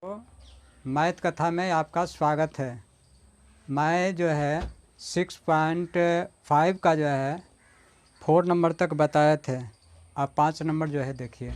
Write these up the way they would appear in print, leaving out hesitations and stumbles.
तो मैथ कथा में आपका स्वागत है। मैं जो है 6.5 का जो है 4 नंबर तक बताए थे। आप 5 नंबर जो है देखिए।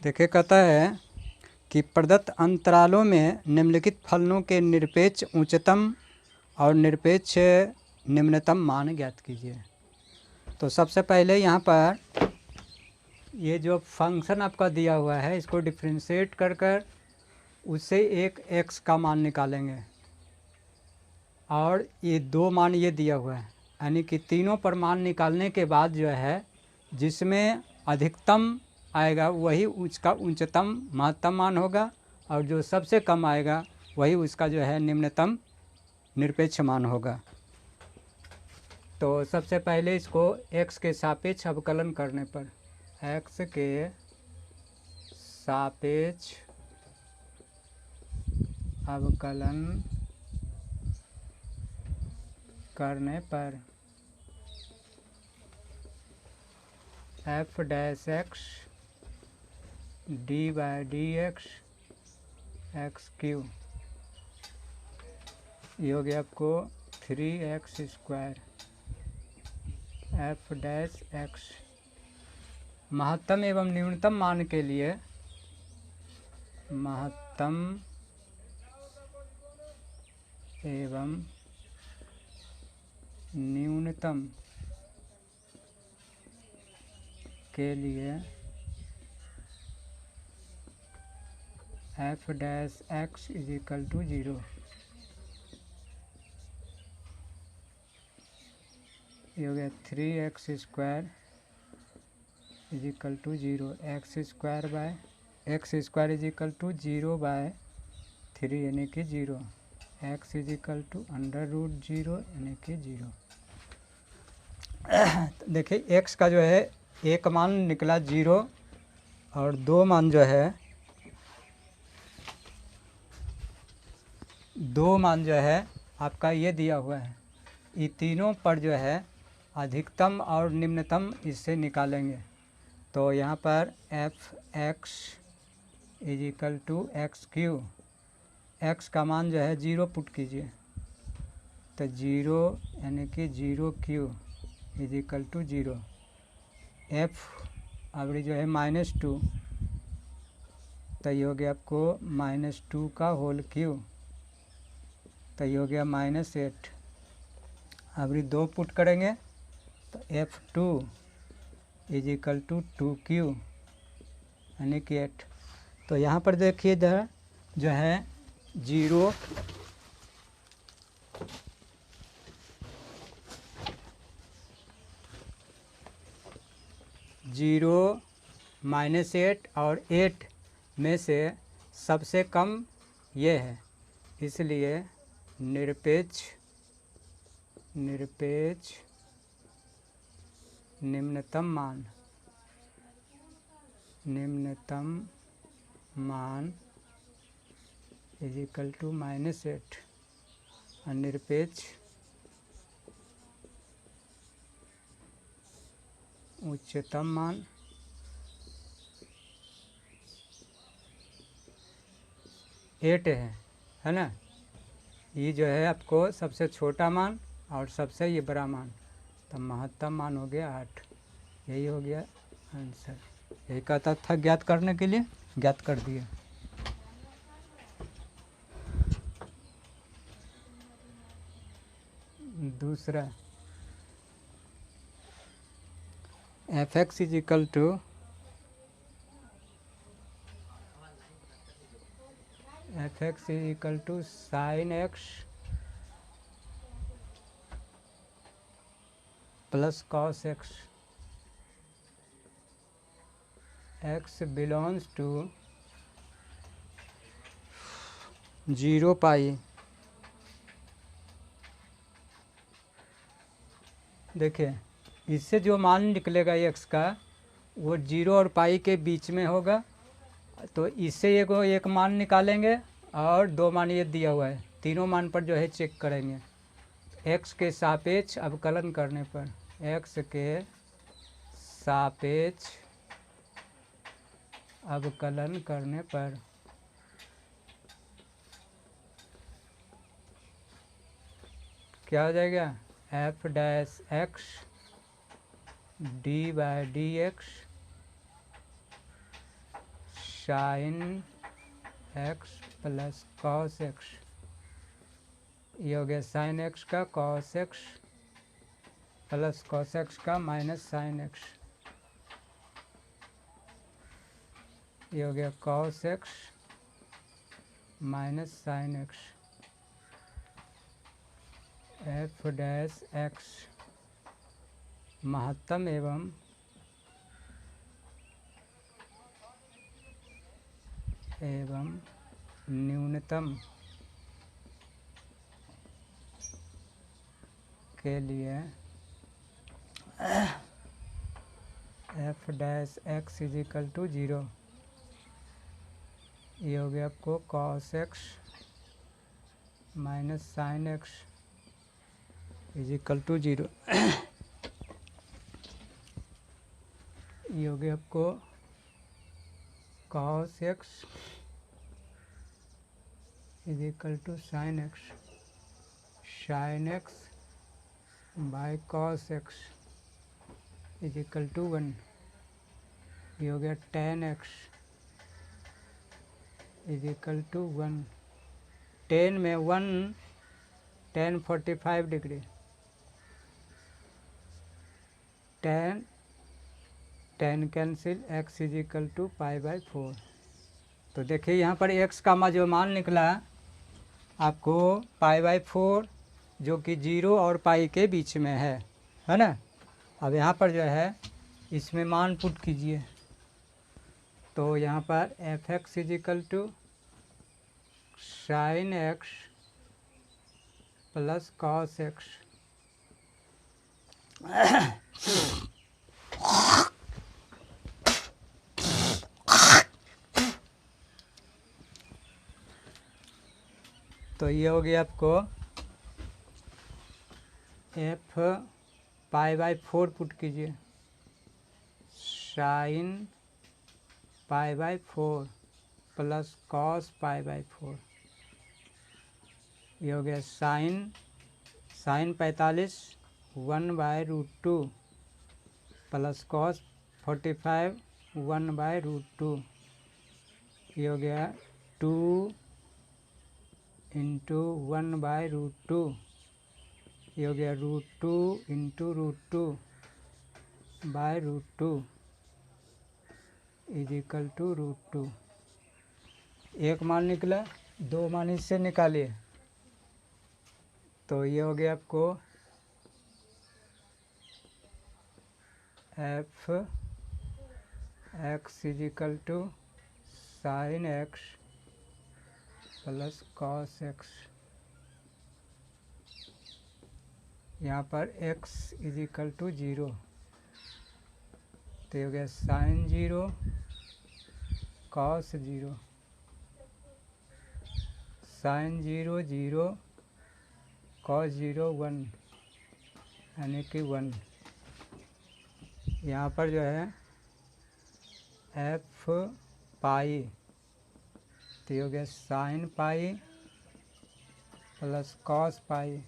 देखिए, कहता है कि प्रदत्त अंतरालों में निम्नलिखित फलनों के निरपेक्ष उच्चतम और निरपेक्ष निम्नतम मान ज्ञात कीजिए। तो सबसे पहले यहाँ पर ये जो फंक्शन आपका दिया हुआ है इसको डिफ्रेंशिएट कर कर उससे एक एक्स का मान निकालेंगे और ये दो मान ये दिया हुआ है, यानी कि तीनों पर मान निकालने के बाद जो है जिसमें अधिकतम आएगा वही उसका उच्चतम महत्तम मान होगा और जो सबसे कम आएगा वही उसका जो है निम्नतम निरपेक्ष मान होगा। तो सबसे पहले इसको x के सापेक्ष अवकलन करने पर x के सापेक्ष अवकलन करने पर f dash X D by D x x Q ये हो गया आपको 3x square f dash X. महत्तम एवं न्यूनतम मान के लिए महत्तम एवं न्यूनतम के लिए f dash X is equal to 0। ये हो गया 3x square is equal to 0। X square by X square is equal to 0 by 3 यानी कि 0। X is equal to under root 0 यानी कि 0। देखिए एक्स का जो है एक मान निकला 0 और दो मान जो है आपका ये दिया हुआ है। ये तीनों पर जो है अधिकतम और निम्नतम इससे निकालेंगे। तो यहाँ पर F X is equal to X Q, X का मान जो है 0 पुट कीजिए तो 0 यानी कि 0 Q is equal to 0। F अवरी जो है -2 तो ये हो गया आपको -2 का होल क्यू तो ये हो गया -8। अवरी 2 पुट करेंगे तो F2 is equal to 2Q यानी कि 8। तो यहाँ पर देखिए इधर जो है 0 -8 और 8 में से सबसे कम ये है, इसलिए निरपेक्ष निम्नतम मान इज इक्वल टू -8 और निरपेक्ष उच्चतम मान एट है ना। ये जो है आपको सबसे छोटा मान और सबसे ये बड़ा मान, तो महत्तम मान हो गया 8। यही हो गया आंसर। यही कहता था ज्ञात करने के लिए, ज्ञात कर दिए। दूसरा F X is equal to sin x plus cos X, X belongs to 0 pi. देखिए इससे जो मान निकलेगा एक्स का वो 0 और पाई के बीच में होगा, तो इससे एक मान निकालेंगे और 2 मान ये दिया हुआ है, तीनों मान पर जो है चेक करेंगे। एक्स के सापेक्ष अवकलन करने पर, एक्स के सापेक्ष अवकलन करने पर क्या हो जाएगा, F dash X D by D X sine X plus cos X, ये हो गया साइन एक्स का cos X plus cos X का माइनस साइन एक्स, ये हो गया cos X minus sine X. F dash X महत्तम एवं न्यूनतम के लिए F dash X is equal to 0, ये हो गया आपको cos X minus sine X is equal to 0, ये हो गया आपको cos X is equal to sine X by cos X is equal to 1, ये हो गया tan X is equal to 1, 10 में 1 10 45 degree, 10 cancel, X is equal to pi by 4। तो देखिए यहाँ पर एक्स का जो मान निकला आपको पाई बाई 4, जो कि 0 और पाई के बीच में है ना। अब यहाँ पर जो है इसमें मान पुट कीजिए, तो यहाँ पर F X is equal to sine X plus cos X तो ये हो गया आपको एफ पाई बाई 4 पुट कीजिए, sine pi by 4 plus cos pi by 4, ये हो गया साइन 45 1/√2 प्लस कॉस 45 1/√2, ये हो गया 2 इंटू 1/√2, ये हो गया √2 इंटू √2/√2 इज इक्वल टू √2। एक मान निकला, 2 मान इससे निकालिए, तो ये हो गया आपको F X is equal to sine X plus cos X, यहाँ पर x इज इक्वल टू 0, तो हो गया साइन 0 कॉस 0, साइन 0 0 कॉस 0 1, यानी कि 1। यहाँ पर जो है एफ पाई, तो हो गया साइन पाई प्लस कॉस पाई,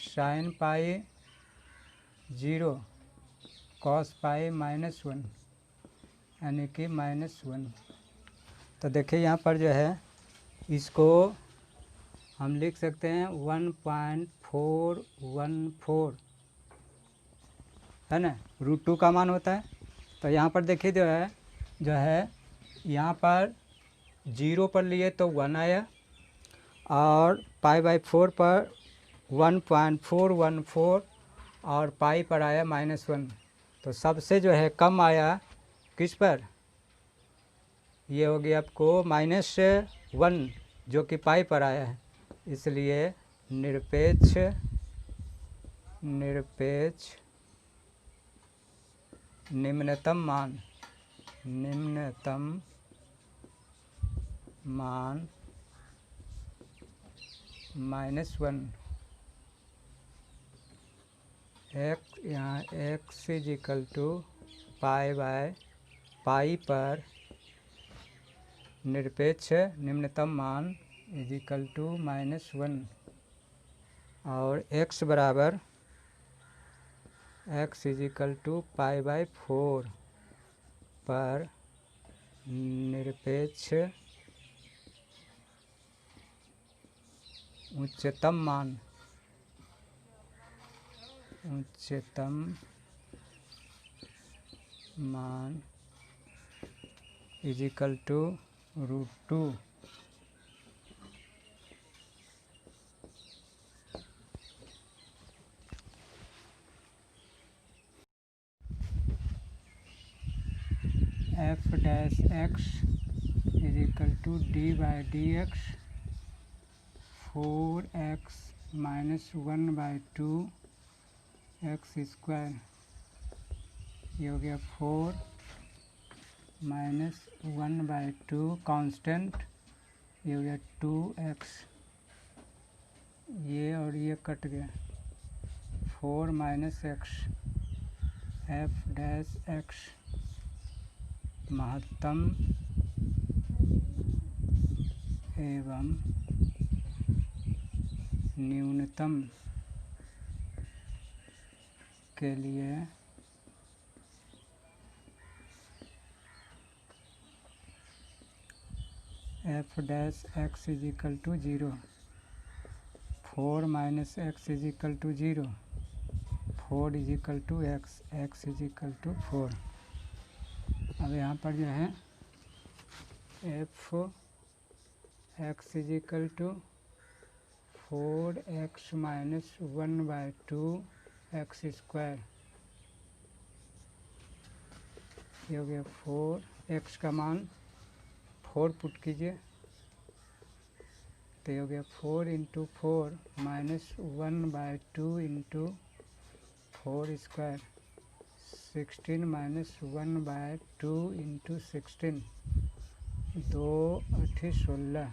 साइन पाई 0 कॉस पाई -1, यानी कि -1। तो देखिए यहाँ पर जो है इसको हम लिख सकते हैं 1.414, है ना, √2 का मान होता है। तो यहाँ पर देखिए जो है यहाँ पर 0 पर लिए तो 1 आया, और पाई बाई 4 पर 1.414 और पाई पर आया -1। तो सबसे जो है कम आया किस पर, ये हो गया आपको -1 जो कि पाई पर आया है। इसलिए निरपेक्ष निम्नतम मान -1 x, यहाँ x = पाई पर निरपेक्ष निम्नतम मान =-1 और x बराबर x =π/4 पर निरपेक्ष उच्चतम मान =√2। f(x) =d/dx 4x - 1/2 x²। ये हो गया 4 - 1/2 कांस्टेंट, ये हो गया 2x, ये और ये कट गया 4 - x। f(x) महत्तम एवं न्यूनतम के लिए f(x) = 0, 4 - x = 0, 4 = x = 4। अब यहाँ पर जो है f(x) = 4x - 1/2 x²। ये हो गया 4x का मान 4 पुट कीजिए, तो ये हो गया 4 × 4 - 1/2 × 4², 16 - 1/2 × 16, 2 × 8 = 16।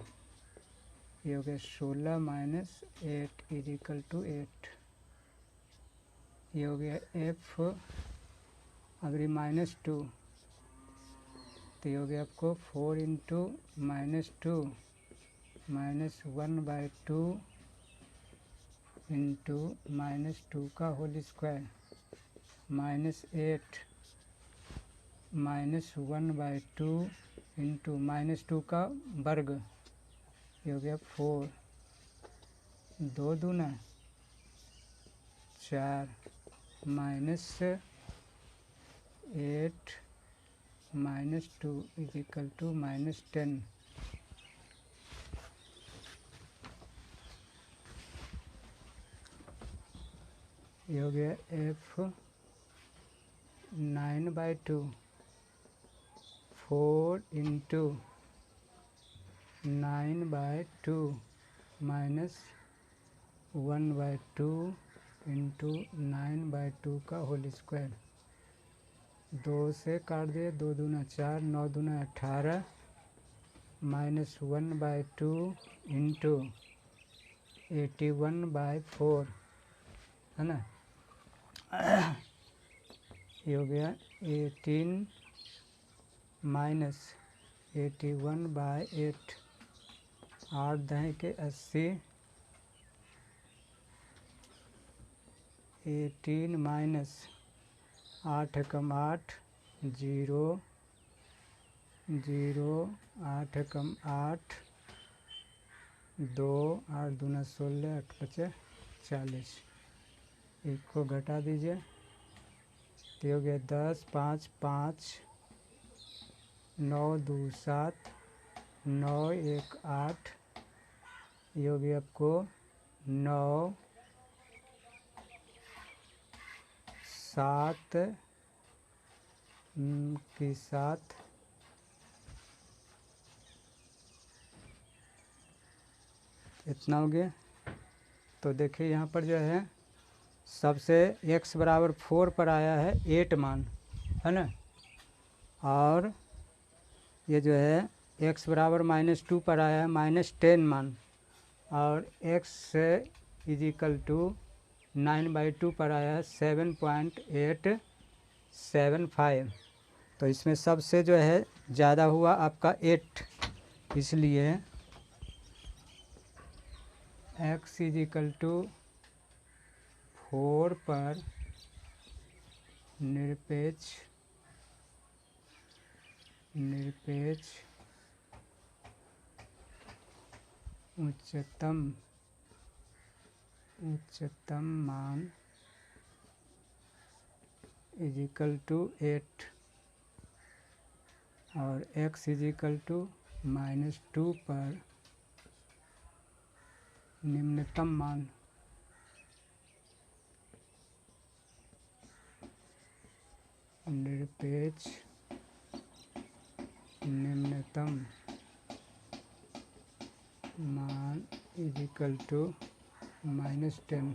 ये हो गया 16 - 8 = 8। ये हो गया f। अगर ये -2, तो ये हो गया आपको 4 × -2 - 1/2 × -2 का होल स्क्वायर, -8 - 1/2 × -2 का वर्ग। ये हो गया 4, 2 दूना 4, -8 - 2 = -10। ये हो गया f 9/2, 4 × 9/2 - 1/2 × 9/2 का होल स्क्वायर। 2 से काट दिए, 2 दूना 4, 9 दूना 18, -1/2 × 81/4, है ना। ये हो गया 18 - 81/8, 8 दहें के 80, 18 - 8 × 8 0, 0, 8 × 8 2, 8 दूना 16, 8 × 5 = 40। इसको घटा दीजिए, तो हो गया 10, 5, 5, 9, 2, 7, 9, 1, 8। ये हो गया आपको 9, साथ इतना हो गया। तो देखिए यहाँ पर जो है सबसे x बराबर 4 पर आया है 8 मान, है ना, और ये जो है x बराबर -2 पर आया है -10 मान, और x इज इक्वल टू 9/2 पर आया है 7.875। तो इसमें सबसे जो है ज़्यादा हुआ आपका 8, इसलिए x इज इक्वल टू 4 पर निरपेक्ष उच्चतम मान इज इक्वल टू 8 और x इज इक्वल टू -2 पर निम्नतम मान निरपेक्ष निम्नतम मान इज इक्वल टू -10।